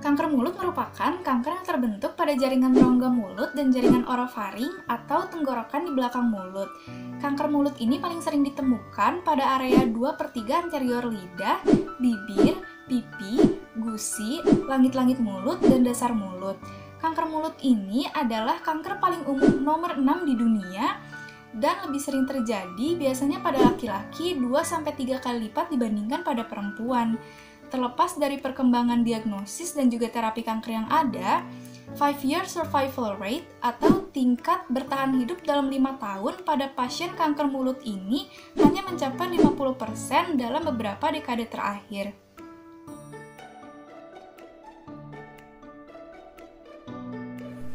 Kanker mulut merupakan kanker yang terbentuk pada jaringan rongga mulut dan jaringan orofaring atau tenggorokan di belakang mulut. Kanker mulut ini paling sering ditemukan pada area 2/3 anterior lidah, bibir, pipi, gusi, langit-langit mulut, dan dasar mulut. Kanker mulut ini adalah kanker paling umum nomor 6 di dunia dan lebih sering terjadi biasanya pada laki-laki 2-3 kali lipat dibandingkan pada perempuan. Terlepas dari perkembangan diagnosis dan juga terapi kanker yang ada, 5-year survival rate atau tingkat bertahan hidup dalam 5 tahun pada pasien kanker mulut ini hanya mencapai 50% dalam beberapa dekade terakhir.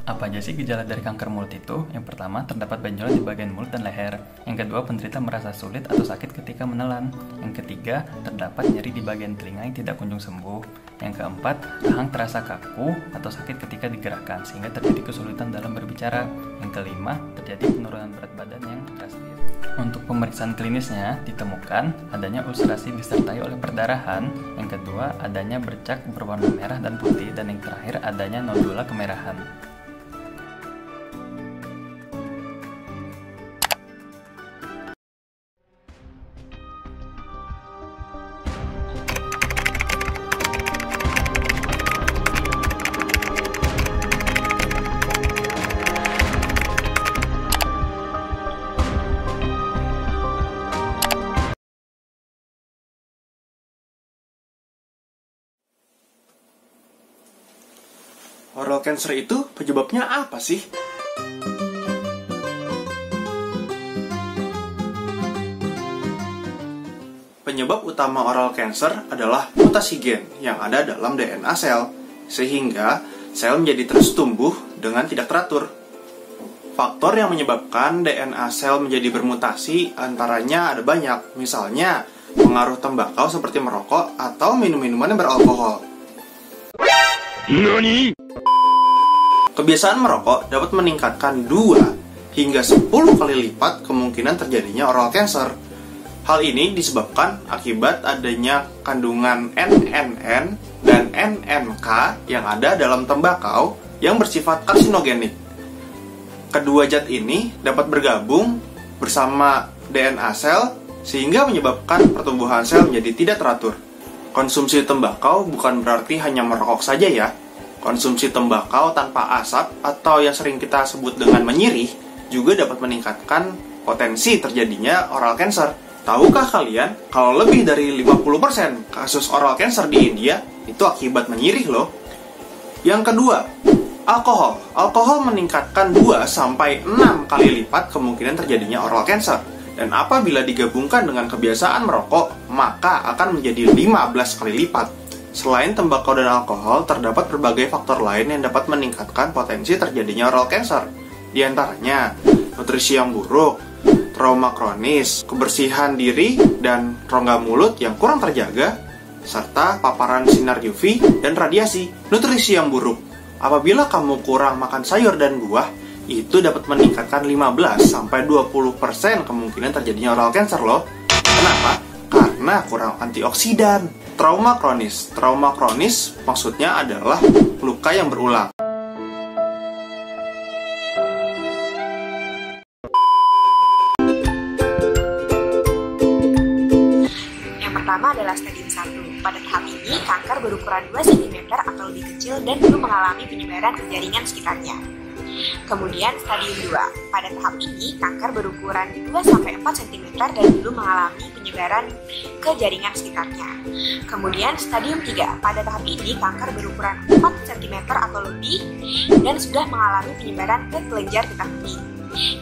Apa aja sih gejala dari kanker mulut itu? Yang pertama, terdapat benjolan di bagian mulut dan leher. Yang kedua, penderita merasa sulit atau sakit ketika menelan. Yang ketiga, terdapat nyeri di bagian telinga yang tidak kunjung sembuh. Yang keempat, rahang terasa kaku atau sakit ketika digerakkan sehingga terjadi kesulitan dalam berbicara. Yang kelima, terjadi penurunan berat badan yang drastis. Untuk pemeriksaan klinisnya, ditemukan adanya ulcerasi disertai oleh perdarahan. Yang kedua, adanya bercak berwarna merah dan putih. Dan yang terakhir, adanya nodula kemerahan. Oral cancer itu penyebabnya apa sih? Penyebab utama oral cancer adalah mutasi gen yang ada dalam DNA sel, sehingga sel menjadi terus tumbuh dengan tidak teratur. Faktor yang menyebabkan DNA sel menjadi bermutasi antaranya ada banyak, misalnya pengaruh tembakau seperti merokok atau minum-minuman yang beralkohol. NANI? Kebiasaan merokok dapat meningkatkan 2 hingga 10 kali lipat kemungkinan terjadinya oral cancer. Hal ini disebabkan akibat adanya kandungan NNN dan NNK yang ada dalam tembakau yang bersifat karsinogenik. Kedua zat ini dapat bergabung bersama DNA sel sehingga menyebabkan pertumbuhan sel menjadi tidak teratur. Konsumsi tembakau bukan berarti hanya merokok saja ya. Konsumsi tembakau tanpa asap atau yang sering kita sebut dengan menyirih juga dapat meningkatkan potensi terjadinya oral cancer. Tahukah kalian kalau lebih dari 50% kasus oral cancer di India itu akibat menyirih loh? Yang kedua, alkohol. Alkohol meningkatkan 2-6 kali lipat kemungkinan terjadinya oral cancer. Dan apabila digabungkan dengan kebiasaan merokok, maka akan menjadi 15 kali lipat. Selain tembakau dan alkohol, terdapat berbagai faktor lain yang dapat meningkatkan potensi terjadinya oral cancer. Di antaranya, nutrisi yang buruk, trauma kronis, kebersihan diri dan rongga mulut yang kurang terjaga, serta paparan sinar UV dan radiasi. Nutrisi yang buruk. Apabila kamu kurang makan sayur dan buah, itu dapat meningkatkan 15-20% kemungkinan terjadinya oral cancer loh. Kenapa? Karena kurang antioksidan. Trauma kronis. Trauma kronis maksudnya adalah luka yang berulang. Yang pertama adalah stadium 1. Pada tahap ini, kanker berukuran 2 cm atau lebih kecil dan belum mengalami penyebaran ke jaringan sekitarnya. Kemudian stadium 2. Pada tahap ini, kanker berukuran 2-4 cm dan belum mengalami penyebaran ke jaringan sekitarnya. Kemudian stadium 3. Pada tahap ini, kanker berukuran 4 cm atau lebih dan sudah mengalami penyebaran ke kelenjar getah bening.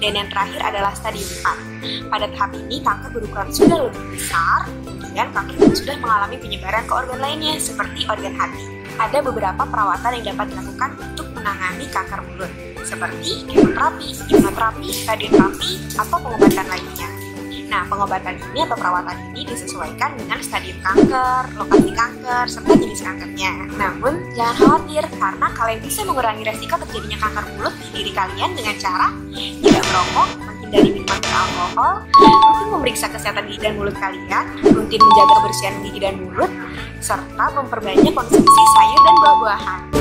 Dan yang terakhir adalah stadium 4. Pada tahap ini, kanker berukuran sudah lebih besar, kemudian kanker juga sudah mengalami penyebaran ke organ lainnya seperti organ hati. Ada beberapa perawatan yang dapat dilakukan untuk menangani kanker mulut, seperti kemoterapi, hipnoterapi, radioterapi, atau pengobatan lainnya. Nah, pengobatan ini atau perawatan ini disesuaikan dengan stadium kanker, lokasi kanker, serta jenis kankernya. Namun, jangan khawatir karena kalian bisa mengurangi resiko terjadinya kanker mulut di diri kalian dengan cara tidak merokok, menghindari minuman beralkohol, rutin memeriksa kesehatan gigi dan mulut kalian, rutin menjaga kebersihan gigi dan mulut, serta memperbanyak konsumsi sayur dan buah-buahan.